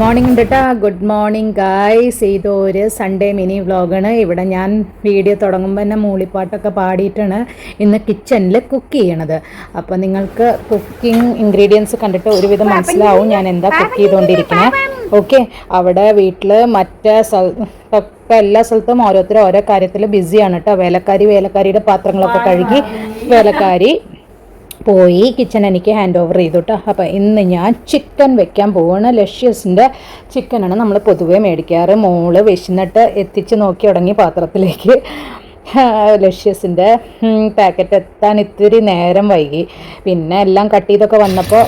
Morning ഉണ്ട് കേട്ടോ. Good morning guys. ഇതൊരു സൺഡേ മിനി വ്ളോഗാണ്. ഇവിടെ ഞാൻ വീഡിയോ തുടങ്ങുമ്പോൾ തന്നെ മൂളിപ്പാട്ടൊക്കെ പാടിയിട്ടാണ് ഇന്ന് കിച്ചണിൽ കുക്ക് ചെയ്യണത്. അപ്പോൾ നിങ്ങൾക്ക് കുക്കിംഗ് ഇൻഗ്രീഡിയൻസ് കണ്ടിട്ട് ഒരുവിധം മനസ്സിലാവും ഞാൻ എന്താ കുക്ക് ചെയ്തുകൊണ്ടിരിക്കണേ. ഓക്കെ, അവിടെ വീട്ടിൽ എല്ലാ സ്ഥലത്തും ഓരോരുത്തരും ഓരോ കാര്യത്തിൽ ബിസിയാണ് കേട്ടോ. വേലക്കാരിയുടെ പാത്രങ്ങളൊക്കെ കഴുകി വേലക്കാരി പോയി. കിച്ചൺ എനിക്ക് ഹാൻഡ് ഓവർ ചെയ്തു കേട്ടോ. അപ്പോൾ ഇന്ന് ഞാൻ ചിക്കൻ വെക്കാൻ പോവുകയാണ്. ലഷ്യസിൻ്റെ ചിക്കനാണ് നമ്മൾ പൊതുവേ മേടിക്കാറ്. മോള് വിശന്നിട്ട് എത്തിച്ച് നോക്കി തുടങ്ങി പാത്രത്തിലേക്ക്. ലഷ്യസിൻ്റെ പാക്കറ്റ് എത്താൻ ഇത്തിരി നേരം വൈകി. പിന്നെ എല്ലാം കട്ട് ചെയ്തൊക്കെ വന്നപ്പോൾ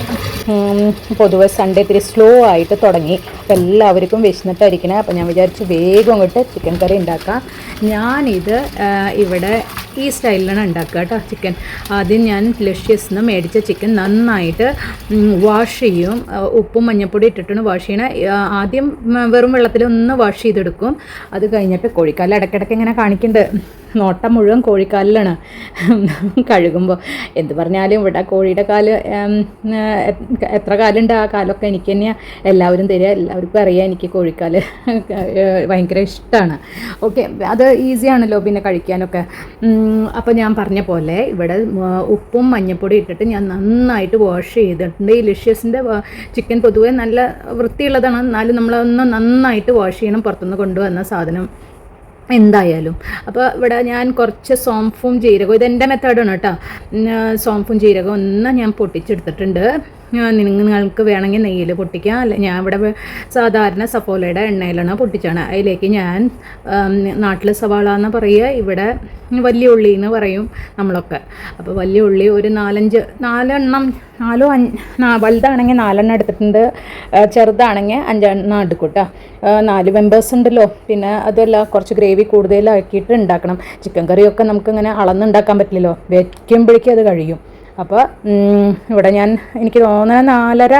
പൊതുവെ സൺഡേ ഇത്തിരി സ്ലോ ആയിട്ട് തുടങ്ങി. അപ്പോൾ എല്ലാവർക്കും വിശന്നിട്ടായിരിക്കണേ. അപ്പോൾ ഞാൻ വിചാരിച്ചു വേഗം അങ്ങോട്ട് ചിക്കൻ കറി ഉണ്ടാക്കാം. ഞാനിത് ഇവിടെ ഈ സ്റ്റൈലിലാണ് ഉണ്ടാക്കുക കേട്ടോ. ചിക്കൻ ആദ്യം ഞാൻ ലഷ്യസിൽ നിന്ന് മേടിച്ച ചിക്കൻ നന്നായിട്ട് വാഷ് ചെയ്യും. ഉപ്പും മഞ്ഞൾപ്പൊടി ഇട്ടിട്ടാണ് വാഷ് ചെയ്യണേ. ആദ്യം വെറും വെള്ളത്തിൽ ഒന്ന് വാഷ് ചെയ്തെടുക്കും. അത് കഴിഞ്ഞിട്ട് കോഴിക്കാലിൽ ഇടയ്ക്കിടയ്ക്ക് ഇങ്ങനെ കാണിക്കുന്നുണ്ട്. നോട്ടം മുഴുവൻ കോഴിക്കാലിലാണ് കഴുകുമ്പോൾ. എന്ത് പറഞ്ഞാലും ഇവിടെ കോഴിയുടെ കാല് എത്ര കാലുണ്ട് ആ കാലൊക്കെ എനിക്ക് തന്നെയാണ് എല്ലാവരും തരിക. എല്ലാവർക്കും അറിയാം എനിക്ക് കോഴിക്കാല് ഭയങ്കര ഇഷ്ടമാണ്. ഓക്കെ, അത് ഈസിയാണല്ലോ പിന്നെ കഴിക്കാനൊക്കെ. അപ്പോൾ ഞാൻ പറഞ്ഞ പോലെ ഇവിടെ ഉപ്പും മഞ്ഞൾപ്പൊടി ഇട്ടിട്ട് ഞാൻ നന്നായിട്ട് വാഷ് ചെയ്തിട്ടുണ്ട്. ഈ ലിഷ്യസിൻ്റെ ചിക്കൻ പൊതുവേ നല്ല വൃത്തിയുള്ളതാണ്. എന്നാലും നമ്മളൊന്ന് നന്നായിട്ട് വാഷ് ചെയ്യണം, പുറത്തുനിന്ന് കൊണ്ടുവന്ന സാധനം എന്തായാലും. അപ്പോൾ ഇവിടെ ഞാൻ കുറച്ച് സോംഫും ജീരകവും, ഇതെൻ്റെ മെത്തേഡാണ് കേട്ടോ. സോംഫും ജീരകവും ഒന്ന് ഞാൻ പൊട്ടിച്ചെടുത്തിട്ടുണ്ട്. നിങ്ങൾക്ക് വേണമെങ്കിൽ നെയ്യിൽ പൊട്ടിക്കാം. അല്ല, ഞാൻ ഇവിടെ സാധാരണ സഫോലയുടെ എണ്ണയിലാണ് പൊട്ടിച്ചാണ്. അതിലേക്ക് ഞാൻ നാട്ടിൽ സവാള എന്ന് പറയുക, ഇവിടെ വലിയ ഉള്ളി എന്ന് പറയും നമ്മളൊക്കെ. അപ്പോൾ വലിയ ഉള്ളി ഒരു വലുതാണെങ്കിൽ 4 എണ്ണം എടുത്തിട്ടുണ്ട്. ചെറുതാണെങ്കിൽ 5 എണ്ണം എടുക്കും കേട്ടോ. 4 മെമ്പേഴ്സ് ഉണ്ടല്ലോ. പിന്നെ അതല്ല, കുറച്ച് ഗ്രേവി കൂടുതലാക്കിയിട്ട് ഉണ്ടാക്കണം. ചിക്കൻ കറിയൊക്കെ നമുക്കിങ്ങനെ അളന്നുണ്ടാക്കാൻ പറ്റില്ലല്ലോ, വയ്ക്കുമ്പോഴേക്കും അത് കഴിയും. അപ്പോൾ ഇവിടെ എനിക്ക് തോന്നുന്നത് 4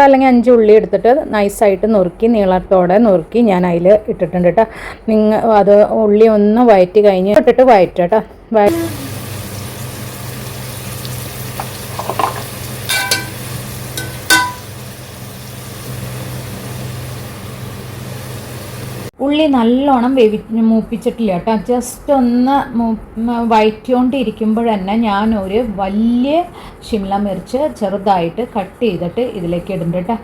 അല്ലെങ്കിൽ 5 ഉള്ളി എടുത്തിട്ട് നൈസായിട്ട് നുറുക്കി, നീളത്തോടെ നുറുക്കി ഞാൻ അതിൽ ഇട്ടിട്ടുണ്ട് കേട്ടോ. അത് ഉള്ളി ഒന്ന് വഴറ്റി കഴിഞ്ഞ് ഇട്ടിട്ട് വഴറ്റുക കേട്ടോ. ഉള്ളി നല്ലോണം മൂപ്പിച്ചിട്ടില്ല കേട്ടോ. ജസ്റ്റ് ഒന്ന് വഴറ്റിക്കൊണ്ടിരിക്കുമ്പോൾ തന്നെ ഞാൻ ഒരു വലിയ ഷിംല മിർച്ച് ചെറുതായിട്ട് കട്ട് ചെയ്തിട്ട് ഇതിലേക്ക് ഇടുന്നുണ്ട് കേട്ടോ.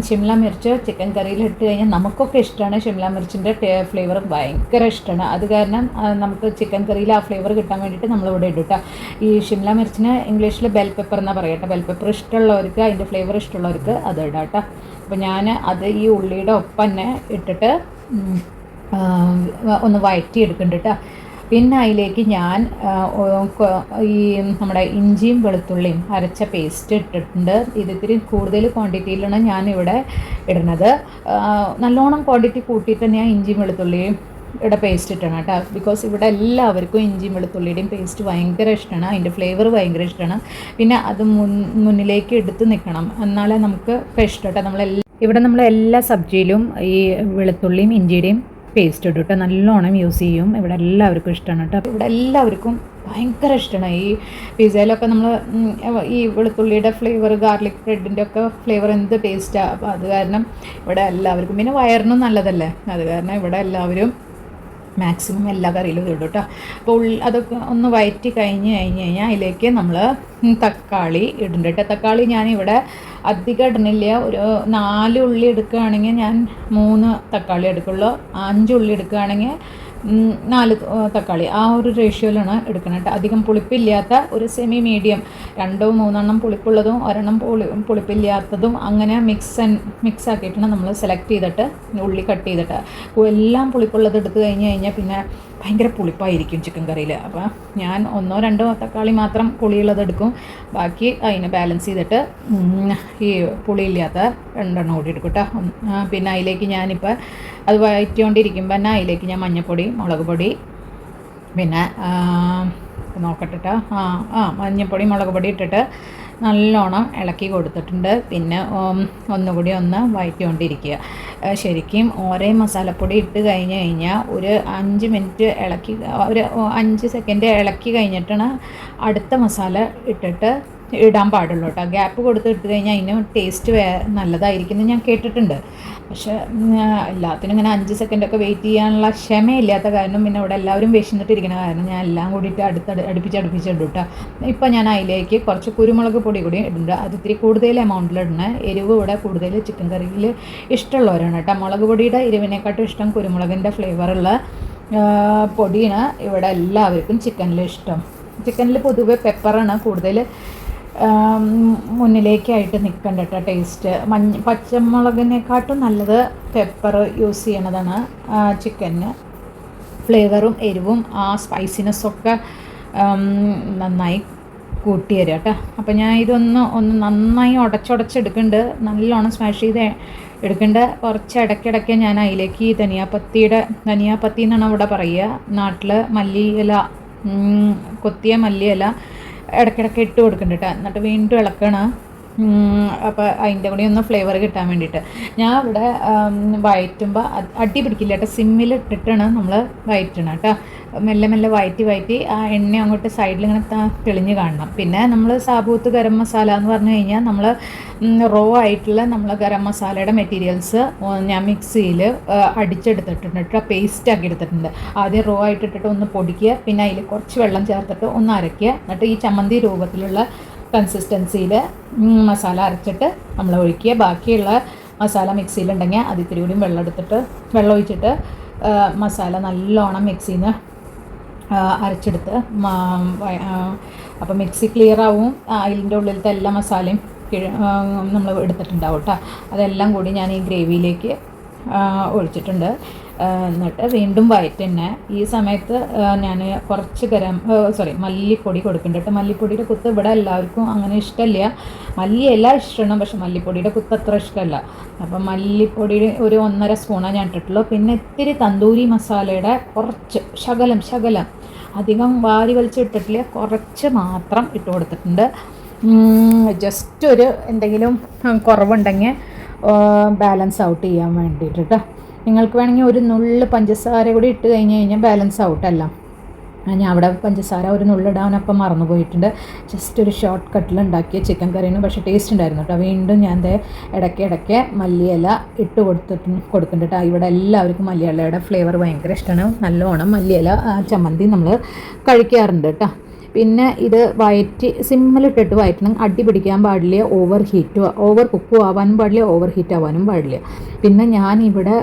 ഷിംല മിർച്ച് ചിക്കൻ കറിയിൽ ഇട്ട് കഴിഞ്ഞാൽ നമുക്കൊക്കെ ഇഷ്ടമാണ്. ഷിംല മിർച്ചിൻ്റെ ഫ്ലേവർ ഭയങ്കര ഇഷ്ടമാണ്. അത് കാരണം നമുക്ക് ചിക്കൻ കറിയിൽ ആ ഫ്ലേവർ കിട്ടാൻ വേണ്ടിയിട്ട് നമ്മളിവിടെ ഇടും കേട്ടോ. ഈ ഷിംല മിർച്ചിന് ഇംഗ്ലീഷിൽ ബെൽ പെപ്പർ എന്നാണ് പറയട്ടെ. ബെൽ പെപ്പർ ഇഷ്ടമുള്ളവർക്ക്, അതിൻ്റെ ഫ്ലേവർ ഇഷ്ടമുള്ളവർക്ക് അത് ഇടാം കേട്ടോ. അപ്പോൾ ഞാൻ അത് ഈ ഉള്ളിയുടെ ഒപ്പം തന്നെ ഇട്ടിട്ട് ഒന്ന് വഴറ്റി എടുക്കുന്നുണ്ട് കേട്ടോ. പിന്നെ അതിലേക്ക് ഞാൻ ഈ നമ്മുടെ ഇഞ്ചിയും വെളുത്തുള്ളിയും അരച്ച പേസ്റ്റ് ഇട്ടിട്ടുണ്ട്. ഇത് ഇത്തിരി കൂടുതൽ ക്വാണ്ടിറ്റിയിലാണ് ഞാനിവിടെ ഇടുന്നത്. നല്ലോണം ക്വാണ്ടിറ്റി കൂട്ടിയിട്ട് ഞാൻ ഇഞ്ചിയും വെളുത്തുള്ളിയും ഇവിടെ പേസ്റ്റ് ഇട്ടാണ് കേട്ടോ. ബിക്കോസ് ഇവിടെ എല്ലാവർക്കും ഇഞ്ചിയും വെളുത്തുള്ളിയുടെയും പേസ്റ്റ് ഭയങ്കര ഇഷ്ടമാണ്. അതിൻ്റെ ഫ്ലേവർ ഭയങ്കര ഇഷ്ടമാണ്. പിന്നെ അത് മുന്നിലേക്ക് എടുത്ത് നിൽക്കണം, എന്നാലേ നമുക്ക് ഇഷ്ടം കേട്ടോ. ഇവിടെ നമ്മളെല്ലാ സബ്ജിയിലും ഈ വെളുത്തുള്ളിയും ഇഞ്ചിയുടെയും പേസ്റ്റ് ഇടും കേട്ടോ. നല്ലോണം യൂസ് ചെയ്യും. ഇവിടെ എല്ലാവർക്കും ഇഷ്ടമാണ് കേട്ടോ. ഇവിടെ എല്ലാവർക്കും ഭയങ്കര ഇഷ്ടമാണ്. ഈ പിസയിലൊക്കെ നമ്മൾ ഈ വെളുത്തുള്ളിയുടെ ഫ്ലേവർ, ഗാർലിക് ബ്രെഡിൻ്റെ ഒക്കെ ഫ്ലേവർ എന്ത് ടേസ്റ്റാണ്. അപ്പോൾ അത് കാരണം ഇവിടെ എല്ലാവർക്കും, പിന്നെ വയറിനും നല്ലതല്ലേ, അത് കാരണം ഇവിടെ എല്ലാവരും മാക്സിമം എല്ലാ കറിയിലും ഇടും കേട്ടോ. അപ്പോൾ അതൊക്കെ ഒന്ന് വഴറ്റി കഴിഞ്ഞാൽ അതിലേക്ക് നമ്മൾ തക്കാളി ഇടുന്നുണ്ട് കേട്ടോ. തക്കാളി ഞാനിവിടെ അധികം ഇടണില്ല. ഒരു 4 ഉള്ളി എടുക്കുകയാണെങ്കിൽ ഞാൻ 3 തക്കാളി എടുക്കുള്ളൂ. 5 ഉള്ളി എടുക്കുകയാണെങ്കിൽ 4 തക്കാളി, ആ ഒരു റേഷ്യോയിലാണ് എടുക്കണം കേട്ടോ. അധികം പുളിപ്പില്ലാത്ത ഒരു സെമി മീഡിയം, 2-3 പുളിപ്പുള്ളതും 1 പുളിപ്പില്ലാത്തതും അങ്ങനെ മിക്സ് ആക്കിയിട്ടാണ് നമ്മൾ സെലക്ട് ചെയ്തിട്ട് ഉള്ളി കട്ട് ചെയ്തിട്ട്. എല്ലാം പുളിപ്പുള്ളത് എടുത്ത് കഴിഞ്ഞാൽ പിന്നെ ഭയങ്കര പുളിപ്പായിരിക്കും ചിക്കൻ കറിയിൽ. അപ്പോൾ ഞാൻ 1-2 തക്കാളി മാത്രം പുളിയുള്ളത് എടുക്കും. ബാക്കി അതിനെ ബാലൻസ് ചെയ്തിട്ട് ഈ പുളിയില്ലാത്ത 2 എണ്ണം കൂടി എടുക്കും കേട്ടോ. പിന്നെ അതിലേക്ക് ഞാനിപ്പോൾ അത് വഴറ്റിക്കൊണ്ടിരിക്കുമ്പോൾ തന്നെ അതിലേക്ക് ഞാൻ മഞ്ഞൾപ്പൊടി, മുളക് പൊടി, പിന്നെ നോക്കട്ടെ മഞ്ഞൾപ്പൊടി, മുളക് പൊടി ഇട്ടിട്ട് നല്ലോണം ഇളക്കി കൊടുത്തിട്ടുണ്ട്. പിന്നെ ഒന്നുകൂടി ഒന്ന് വഴറ്റിക്കൊണ്ടിരിക്കുക. ശരിക്കും ഓരോ മസാലപ്പൊടി ഇട്ട് കഴിഞ്ഞാൽ ഒരു 5 മിനിറ്റ് ഒരു 5 സെക്കൻഡ് ഇളക്കി കഴിഞ്ഞിട്ടാണ് അടുത്ത മസാല ഇട്ടിട്ട് ഇടാൻ പാടുള്ളൂ കേട്ടോ. ഗ്യാപ്പ് കൊടുത്ത് ഇട്ട് കഴിഞ്ഞാൽ അതിന് ടേസ്റ്റ് നല്ലതായിരിക്കും എന്ന് ഞാൻ കേട്ടിട്ടുണ്ട്. പക്ഷേ എല്ലാത്തിനും ഇങ്ങനെ 5 സെക്കൻഡൊക്കെ വെയിറ്റ് ചെയ്യാനുള്ള ക്ഷമയില്ലാത്ത കാരണം പിന്നെ ഇവിടെ എല്ലാവരും വിശന്നിട്ടിരിക്കുന്ന കാരണം ഞാൻ എല്ലാം കൂടിയിട്ട് അടുപ്പിച്ചിടും കേട്ടോ. ഇപ്പം ഞാൻ അതിലേക്ക് കുറച്ച് കുരുമുളക് പൊടി കൂടി ഇടുന്നുണ്ട്. അത് ഇത്തിരി കൂടുതൽ എമൗണ്ടിലിടണേ. എരിവ് ഇവിടെ കൂടുതൽ ചിക്കൻ കറിയിൽ ഇഷ്ടമുള്ളവരാണ് കേട്ടോ. മുളക് പൊടിയുടെ എരിവിനെക്കാട്ടും ഇഷ്ടം കുരുമുളകിൻ്റെ ഫ്ലേവറുള്ള പൊടിയാണ് ഇവിടെ എല്ലാവർക്കും ചിക്കനിൽ ഇഷ്ടം. ചിക്കനിൽ പൊതുവെ പെപ്പറാണ് കൂടുതൽ മുന്നിലേക്കായിട്ട് നിൽക്കേണ്ട കേട്ടോ. ടേസ്റ്റ് പച്ചമുളകിനെക്കാട്ടും നല്ലത് പെപ്പർ യൂസ് ചെയ്യണതാണ് ചിക്കന്. ഫ്ലേവറും എരിവും ആ സ്പൈസിനെസ്സൊക്കെ നന്നായി കൂട്ടി തരിക കേട്ടോ. അപ്പോൾ ഞാൻ ഇതൊന്ന് നന്നായി ഉടച്ചെടുക്കുന്നുണ്ട്. നല്ലോണം സ്മാഷ് ചെയ്ത് എടുക്കേണ്ട. കുറച്ച് ഇടയ്ക്കിടയ്ക്ക് ഞാൻ അതിലേക്ക് ധനിയാപ്പത്തി എന്നാണ് ഇവിടെ പറയുക നാട്ടിൽ, മല്ലിയില, കൊത്തിയ മല്ലിയില ഇടയ്ക്കിടയ്ക്ക് ഇട്ട് കൊടുക്കുന്നുണ്ട് കേട്ടോ. എന്നിട്ട് വീണ്ടും ഇളക്കണം. അപ്പോൾ അതിൻ്റെ കൂടി ഒന്ന് ഫ്ലേവർ കിട്ടാൻ വേണ്ടിയിട്ട് ഞാൻ ഇവിടെ വഴറ്റുമ്പോൾ അടി പിടിക്കില്ല കേട്ടോ. സിമ്മിൽ ഇട്ടിട്ടാണ് നമ്മൾ വഴറ്റണം കേട്ടോ. മെല്ലെ വഴറ്റി ആ എണ്ണ അങ്ങോട്ട് സൈഡിൽ ഇങ്ങനെ തെളിഞ്ഞ് കാണണം. പിന്നെ നമ്മൾ സാബൂത്ത് ഗരം മസാല എന്ന് പറഞ്ഞു കഴിഞ്ഞാൽ നമ്മൾ റോ ആയിട്ടുള്ള നമ്മൾ ഗരം മസാലയുടെ മെറ്റീരിയൽസ് ഞാൻ മിക്സിയിൽ അടിച്ചെടുത്തിട്ടുണ്ട് കേട്ടോ. പേസ്റ്റ് ആക്കി എടുത്തിട്ടുണ്ട്. ആദ്യം റോ ആയിട്ട് ഇട്ടിട്ട് ഒന്ന് പൊടിക്കുക, പിന്നെ അതിൽ കുറച്ച് വെള്ളം ചേർത്തിട്ട് ഒന്ന് അരയ്ക്കുക. എന്നിട്ട് ഈ ചമ്മന്തി രൂപത്തിലുള്ള കൺസിസ്റ്റൻസിയിൽ മസാല അരച്ചിട്ട് നമ്മൾ ഒഴിക്കുക. ബാക്കിയുള്ള മസാല മിക്സിയിലുണ്ടെങ്കിൽ അത് ഇത്തിരി കൂടി വെള്ളം ഒഴിച്ചിട്ട് മസാല നല്ലോണം മിക്സിയിൽ നിന്ന് അരച്ചെടുത്ത് അപ്പോൾ മിക്സി ക്ലിയർ ആവും. അതിൻ്റെ ഉള്ളിലത്തെ എല്ലാ മസാലയും നമ്മൾ എടുത്തിട്ടുണ്ടാവും കേട്ടോ. അതെല്ലാം കൂടി ഞാൻ ഈ ഗ്രേവിയിലേക്ക് ഒഴിച്ചിട്ടുണ്ട്. എന്നിട്ട് വീണ്ടും വഴറ്റുന്നെ. ഈ സമയത്ത് ഞാൻ കുറച്ച് മല്ലിപ്പൊടി കൊടുക്കുന്നുണ്ട്. മല്ലിപ്പൊടിയുടെ കുത്ത് ഇവിടെ എല്ലാവർക്കും അങ്ങനെ ഇഷ്ടമില്ല. മല്ലിയെല്ലാം ഇഷ്ടമാണ്, പക്ഷെ മല്ലിപ്പൊടിയുടെ കുത്ത് അത്ര ഇഷ്ടമല്ല. അപ്പം മല്ലിപ്പൊടി ഒരു 1.5 സ്പൂണാണ് ഞാൻ ഇട്ടിട്ടുള്ളൂ. പിന്നെ ഇത്തിരി തന്തൂരി മസാലയുടെ കുറച്ച് ശകലം അധികം വാരി വലിച്ചിട്ടിട്ടില്ല, കുറച്ച് മാത്രം ഇട്ട് കൊടുത്തിട്ടുണ്ട്. ജസ്റ്റ് ഒരു എന്തെങ്കിലും കുറവുണ്ടെങ്കിൽ ബാലൻസ് ഔട്ട് ചെയ്യാൻ വേണ്ടിയിട്ട് കേട്ടോ. നിങ്ങൾക്ക് വേണമെങ്കിൽ ഒരു നുള്ള് പഞ്ചസാര കൂടി ഇട്ട് കഴിഞ്ഞാൽ ബാലൻസ് ഔട്ടല്ല. ഞാൻ അവിടെ പഞ്ചസാര ഒരു നുള്ളിടാനൊപ്പം മറന്നു പോയിട്ടുണ്ട്. ജസ്റ്റ് ഒരു ഷോർട്ട് കട്ടിൽ ഉണ്ടാക്കിയ ചിക്കൻ കറിയാണ്, പക്ഷേ ടേസ്റ്റ് ഉണ്ടായിരുന്നു കേട്ടോ. വീണ്ടും ഞാൻ ഇടയ്ക്ക് മല്ലിയില ഇട്ട് കൊടുക്കുന്നുണ്ട് കേട്ടോ. ഇവിടെ എല്ലാവർക്കും മല്ലിയിലയുടെ ഫ്ലേവർ ഭയങ്കര ഇഷ്ടമാണ്. നല്ലോണം മല്ലിയില ചമ്മന്തി നമ്മൾ കഴിക്കാറുണ്ട് കേട്ടോ. പിന്നെ ഇത് സിമ്മിലിട്ടിട്ട് വഴറ്റണം. അടി പിടിക്കാൻ പാടില്ല, ഓവർ കുക്കും ആവാനും പാടില്ല, ഓവർ ഹീറ്റ് ആവാനും പാടില്ല. പിന്നെ ഞാനിവിടെ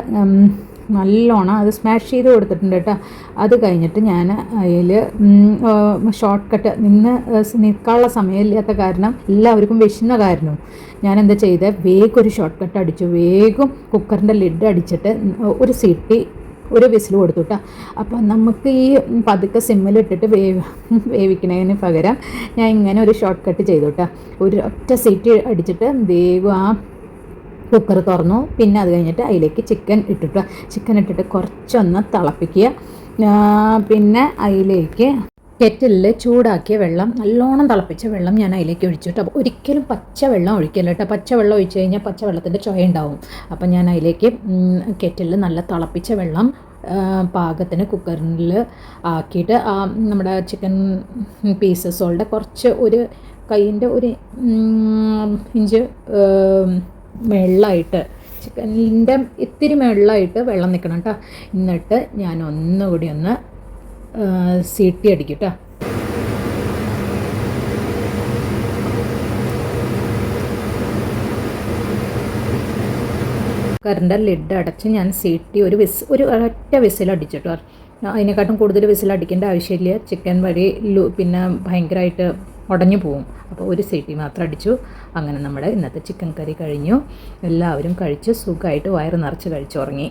നല്ലോണം അത് സ്മാഷ് ചെയ്ത് കൊടുത്തിട്ടുണ്ട് കേട്ടോ. അത് കഴിഞ്ഞിട്ട് ഞാൻ അതിൽ ഷോർട്ട് കട്ട് നിൽക്കാനുള്ള സമയമില്ലാത്ത കാരണം എല്ലാവർക്കും വിശന്ന കാരണം ഞാൻ എന്താ ചെയ്തത്, വേഗം ഒരു ഷോർട്ട് കട്ട് അടിച്ചു. വേഗം കുക്കറിൻ്റെ ലിഡ് അടിച്ചിട്ട് ഒരു വിസിൽ കൊടുത്തു കേട്ടോ. അപ്പോൾ നമുക്ക് ഈ പതുക്കെ സിമ്മിലിട്ടിട്ട് വേവിക്കണതിന് പകരം ഞാൻ ഇങ്ങനെ ഒരു ഷോർട്ട് കട്ട് ചെയ്തു കേട്ടോ. ഒരു ഒറ്റ സീറ്റ് അടിച്ചിട്ട് വേഗം ആ കുക്കർ തുറന്നു. പിന്നെ അത് കഴിഞ്ഞിട്ട് അതിലേക്ക് ചിക്കൻ ഇട്ടിട്ട് കുറച്ചൊന്ന് തിളപ്പിക്കുക. പിന്നെ അതിലേക്ക് കെറ്റിലിൽ ചൂടാക്കിയ വെള്ളം, നല്ലോണം തിളപ്പിച്ച വെള്ളം ഞാൻ അതിലേക്ക് ഒഴിച്ചു കേട്ടോ. അപ്പോൾ ഒരിക്കലും പച്ചവെള്ളം ഒഴിക്കില്ല കേട്ടോ. പച്ചവെള്ളം ഒഴിച്ച് കഴിഞ്ഞാൽ പച്ചവെള്ളത്തിൻ്റെ ചൊയ ഉണ്ടാവും. അപ്പം ഞാൻ അതിലേക്ക് കെറ്റിലിൽ നല്ല തിളപ്പിച്ച വെള്ളം പാകത്തിന് കുക്കറിൽ ആക്കിയിട്ട് നമ്മുടെ ചിക്കൻ പീസസുകളുടെ കുറച്ച് ഒരു കൈയിൻ്റെ ഒരു ഇഞ്ച് വെള്ളമായിട്ട് ചിക്കനിൻ്റെ ഇത്തിരി വെള്ളമായിട്ട് വെള്ളം നിൽക്കണം കേട്ടോ. എന്നിട്ട് ഞാൻ ഒന്നുകൂടി ഒന്ന് സീട്ടി അടിക്കും കേട്ടോ. കുക്കറിൻ്റെ ലിഡ് അടച്ച് ഞാൻ സീട്ടി ഒരു ഒരൊറ്റ വിസിലടിച്ചിട്ടോ. അതിനെക്കാട്ടും കൂടുതൽ വിസിലടിക്കേണ്ട ആവശ്യമില്ല. ചിക്കൻ പിന്നെ ഭയങ്കരമായിട്ട് ഉടഞ്ഞു പോവും. അപ്പോൾ ഒരു സീട്ടി മാത്രം അടിച്ചു. അങ്ങനെ നമ്മുടെ ഇന്നത്തെ ചിക്കൻ കറി കഴിഞ്ഞു. എല്ലാവരും കഴിച്ച് സുഖമായിട്ട് വയറ് നിറച്ച് കഴിച്ചുറങ്ങി.